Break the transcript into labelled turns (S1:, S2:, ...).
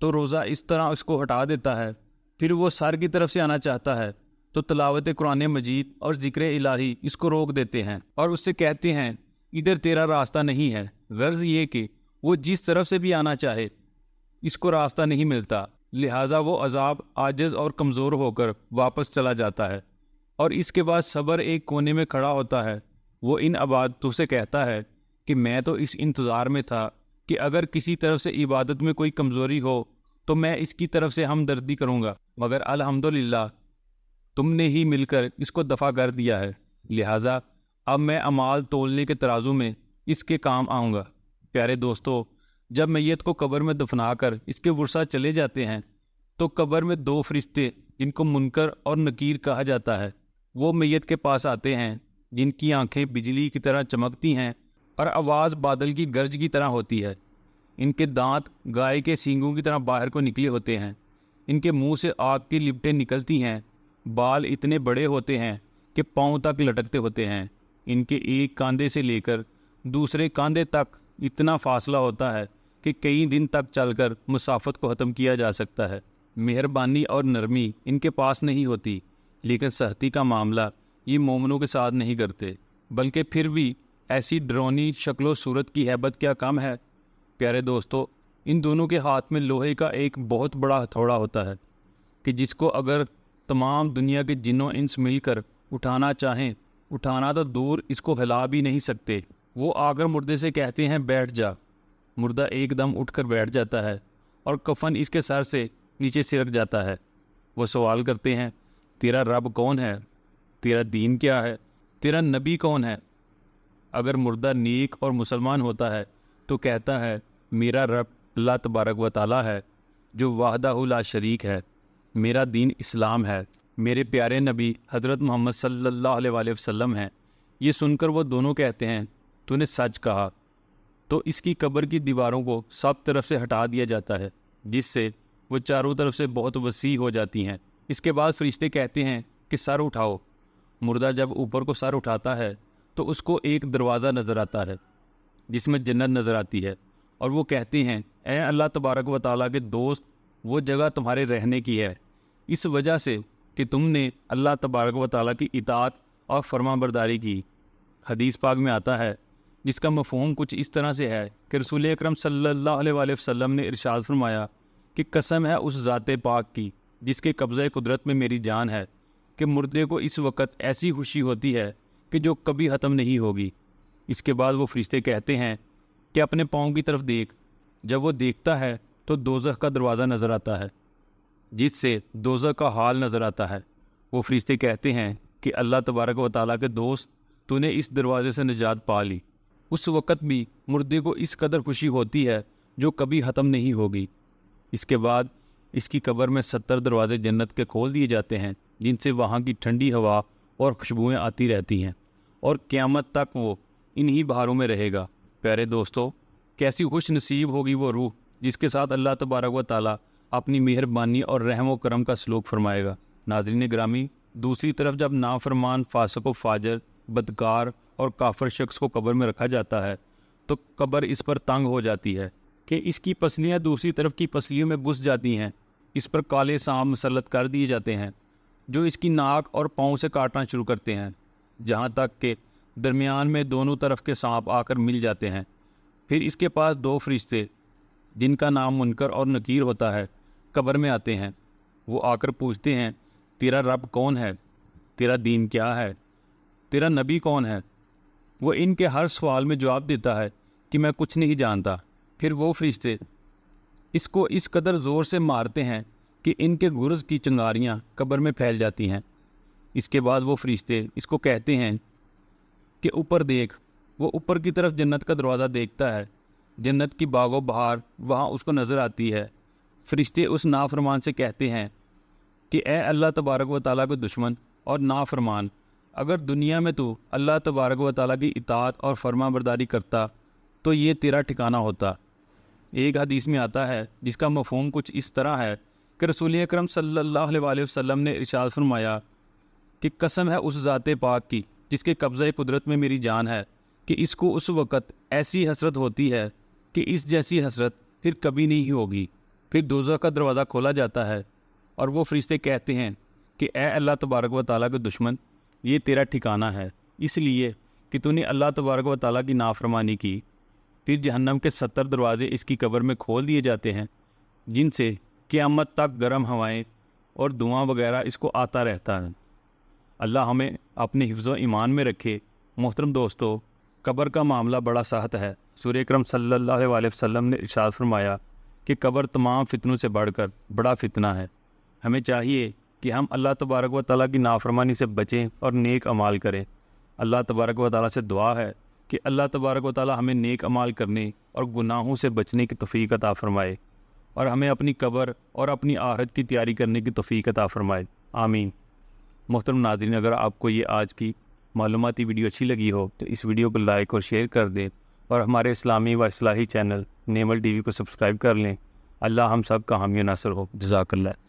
S1: تو روزہ اس طرح اس کو ہٹا دیتا ہے، پھر وہ سر کی طرف سے آنا چاہتا ہے تو تلاوت قرآن مجید اور ذکر الہی اس کو روک دیتے ہیں اور اس سے کہتے ہیں ادھر تیرا راستہ نہیں ہے۔ غرض یہ کہ وہ جس طرف سے بھی آنا چاہے اس کو راستہ نہیں ملتا، لہٰذا وہ عذاب عاجز اور کمزور ہو کر واپس چلا جاتا ہے۔ اور اس کے بعد صبر ایک کونے میں کھڑا ہوتا ہے، وہ ان عبادتوں سے کہتا ہے کہ میں تو اس انتظار میں تھا کہ اگر کسی طرف سے عبادت میں کوئی کمزوری ہو تو میں اس کی طرف سے ہمدردی کروں گا، مگر الحمدللہ تم نے ہی مل کر اس کو دفع کر دیا ہے، لہٰذا اب میں اعمال تولنے کے ترازو میں اس کے کام آؤں گا۔ پیارے دوستو، جب میت کو قبر میں دفنا کر اس کے ورثہ چلے جاتے ہیں تو قبر میں دو فرشتے جن کو منکر اور نکیر کہا جاتا ہے وہ میت کے پاس آتے ہیں، جن کی آنکھیں بجلی کی طرح چمکتی ہیں اور آواز بادل کی گرج کی طرح ہوتی ہے۔ ان کے دانت گائے کے سینگوں کی طرح باہر کو نکلے ہوتے ہیں، ان کے منہ سے آگ کی لپٹیں نکلتی ہیں، بال اتنے بڑے ہوتے ہیں کہ پاؤں تک لٹکتے ہوتے ہیں، ان کے ایک کاندھے سے لے کر دوسرے کاندھے تک اتنا فاصلہ ہوتا ہے کہ کئی دن تک چل کر مسافت کو ختم کیا جا سکتا ہے۔ مہربانی اور نرمی ان کے پاس نہیں ہوتی، لیکن سختی کا معاملہ یہ مومنوں کے ساتھ نہیں کرتے، بلکہ پھر بھی ایسی ڈرونی شکل و صورت کی ہیبت کیا کم ہے۔ پیارے دوستو، ان دونوں کے ہاتھ میں لوہے کا ایک بہت بڑا ہتھوڑا ہوتا ہے کہ جس کو اگر تمام دنیا کے جن و انس مل کر اٹھانا چاہیں، اٹھانا تو دور اس کو ہلا بھی نہیں سکتے۔ وہ آ کر مردے سے کہتے ہیں بیٹھ جا، مردہ ایک دم اٹھ کر بیٹھ جاتا ہے اور کفن اس کے سر سے نیچے سرک جاتا ہے۔ وہ سوال کرتے ہیں تیرا رب کون ہے، تیرا دین کیا ہے، تیرا نبی کون ہے؟ اگر مردہ نیک اور مسلمان ہوتا ہے تو کہتا ہے میرا رب اللہ تبارک و تعالی ہے جو وحدہ لا شریک ہے، میرا دین اسلام ہے، میرے پیارے نبی حضرت محمد صلی اللہ علیہ وآلہ وسلم ہیں۔ یہ سن کر وہ دونوں کہتے ہیں تو نے سچ کہا۔ تو اس کی قبر کی دیواروں کو سب طرف سے ہٹا دیا جاتا ہے، جس سے وہ چاروں طرف سے بہت وسیع ہو جاتی ہیں۔ اس کے بعد فرشتے کہتے ہیں کہ سر اٹھاؤ۔ مردہ جب اوپر کو سر اٹھاتا ہے تو اس کو ایک دروازہ نظر آتا ہے جس میں جنت نظر آتی ہے، اور وہ کہتے ہیں اے اللہ تبارک و تعالیٰ کے دوست، وہ جگہ تمہارے رہنے کی ہے، اس وجہ سے کہ تم نے اللہ تبارک و تعالیٰ کی اطاعت اور فرما برداری کی۔ حدیث پاک میں آتا ہے جس کا مفہوم کچھ اس طرح سے ہے کہ رسول اکرم صلی اللہ علیہ وآلہ وسلم نے ارشاد فرمایا کہ قسم ہے اس ذات پاک کی جس کے قبضہ قدرت میں میری جان ہے کہ مردے کو اس وقت ایسی خوشی ہوتی ہے کہ جو کبھی ختم نہیں ہوگی۔ اس کے بعد وہ فرشتے کہتے ہیں کہ اپنے پاؤں کی طرف دیکھ۔ جب وہ دیکھتا ہے تو دوزخ کا دروازہ نظر آتا ہے جس سے دوزخ کا حال نظر آتا ہے۔ وہ فرشتے کہتے ہیں کہ اللہ تبارک و تعالیٰ کے دوست، تو نے اس دروازے سے نجات پا لی۔ اس وقت بھی مردے کو اس قدر خوشی ہوتی ہے جو کبھی ختم نہیں ہوگی۔ اس کے بعد اس کی قبر میں 70 دروازے جنت کے کھول دیے جاتے ہیں جن سے وہاں کی ٹھنڈی ہوا اور خوشبوئیں آتی رہتی ہیں، اور قیامت تک وہ انہی بہاروں میں رہے گا۔ پیارے دوستو، کیسی خوش نصیب ہوگی وہ روح جس کے ساتھ اللہ تبارک و تعالیٰ اپنی مہربانی اور رحم و کرم کا سلوک فرمائے گا۔ ناظرین گرامی، دوسری طرف جب نافرمان، فاسق و فاجر، بدکار اور کافر شخص کو قبر میں رکھا جاتا ہے تو قبر اس پر تنگ ہو جاتی ہے کہ اس کی پسلیاں دوسری طرف کی پسلیوں میں گھس جاتی ہیں۔ اس پر کالے سانپ مسلط کر دیے جاتے ہیں جو اس کی ناک اور پاؤں سے کاٹنا شروع کرتے ہیں، جہاں تک کہ درمیان میں دونوں طرف کے سانپ آ کر مل جاتے ہیں۔ پھر اس کے پاس دو فرشتے جن کا نام منکر اور نکیر ہوتا ہے قبر میں آتے ہیں۔ وہ آ کر پوچھتے ہیں تیرا رب کون ہے، تیرا دین کیا ہے، تیرا نبی کون ہے؟ وہ ان کے ہر سوال میں جواب دیتا ہے کہ میں کچھ نہیں جانتا۔ پھر وہ فرشتے اس کو اس قدر زور سے مارتے ہیں کہ ان کے گرز کی چنگاریاں قبر میں پھیل جاتی ہیں۔ اس کے بعد وہ فرشتے اس کو کہتے ہیں کہ اوپر دیکھ۔ وہ اوپر کی طرف جنت کا دروازہ دیکھتا ہے، جنت کی باغ و بہار وہاں اس کو نظر آتی ہے۔ فرشتے اس نافرمان سے کہتے ہیں کہ اے اللہ تبارک و تعالیٰ کے دشمن اور نافرمان، اگر دنیا میں تو اللہ تبارک و تعالیٰ کی اطاعت اور فرما برداری کرتا تو یہ تیرا ٹھکانہ ہوتا۔ ایک حدیث میں آتا ہے جس کا مفہوم کچھ اس طرح ہے کہ رسول اکرم صلی اللہ علیہ وآلہ وسلم نے ارشاد فرمایا کہ قسم ہے اس ذات پاک کی جس کے قبضہ قدرت میں میری جان ہے کہ اس کو اس وقت ایسی حسرت ہوتی ہے کہ اس جیسی حسرت پھر کبھی نہیں ہوگی۔ پھر دوزخ کا دروازہ کھولا جاتا ہے اور وہ فرشتے کہتے ہیں کہ اے اللہ تبارک و تعالیٰ کے دشمن، یہ تیرا ٹھکانہ ہے اس لیے کہ تو نے اللہ تبارک و تعالیٰ کی نافرمانی کی۔ پھر جہنم کے 70 دروازے اس کی قبر میں کھول دیے جاتے ہیں، جن سے قیامت تک گرم ہوائیں اور دھواں وغیرہ اس کو آتا رہتا ہے۔ اللہ ہمیں اپنے حفظ و ایمان میں رکھے۔ محترم دوستو، قبر کا معاملہ بڑا سخت ہے۔ رسول اکرم صلی اللہ علیہ وسلم نے ارشاد فرمایا کہ قبر تمام فتنوں سے بڑھ کر بڑا فتنہ ہے۔ ہمیں چاہیے کہ ہم اللہ تبارک و تعالیٰ کی نافرمانی سے بچیں اور نیک اعمال کریں۔ اللہ تبارک و تعالیٰ سے دعا ہے کہ اللہ تبارک و تعالیٰ ہمیں نیک اعمال کرنے اور گناہوں سے بچنے کی توفیق عطا فرمائے، اور ہمیں اپنی قبر اور اپنی آخرت کی تیاری کرنے کی توفیق عطا فرمائے، آمین۔ محترم ناظرین، اگر آپ کو یہ آج کی معلوماتی ویڈیو اچھی لگی ہو تو اس ویڈیو کو لائک اور شیئر کر دیں، اور ہمارے اسلامی و اصلاحی چینل نیمل ٹی وی کو سبسکرائب کر لیں۔ اللہ ہم سب کا حامی و ناصر ہو۔ جزاک اللہ۔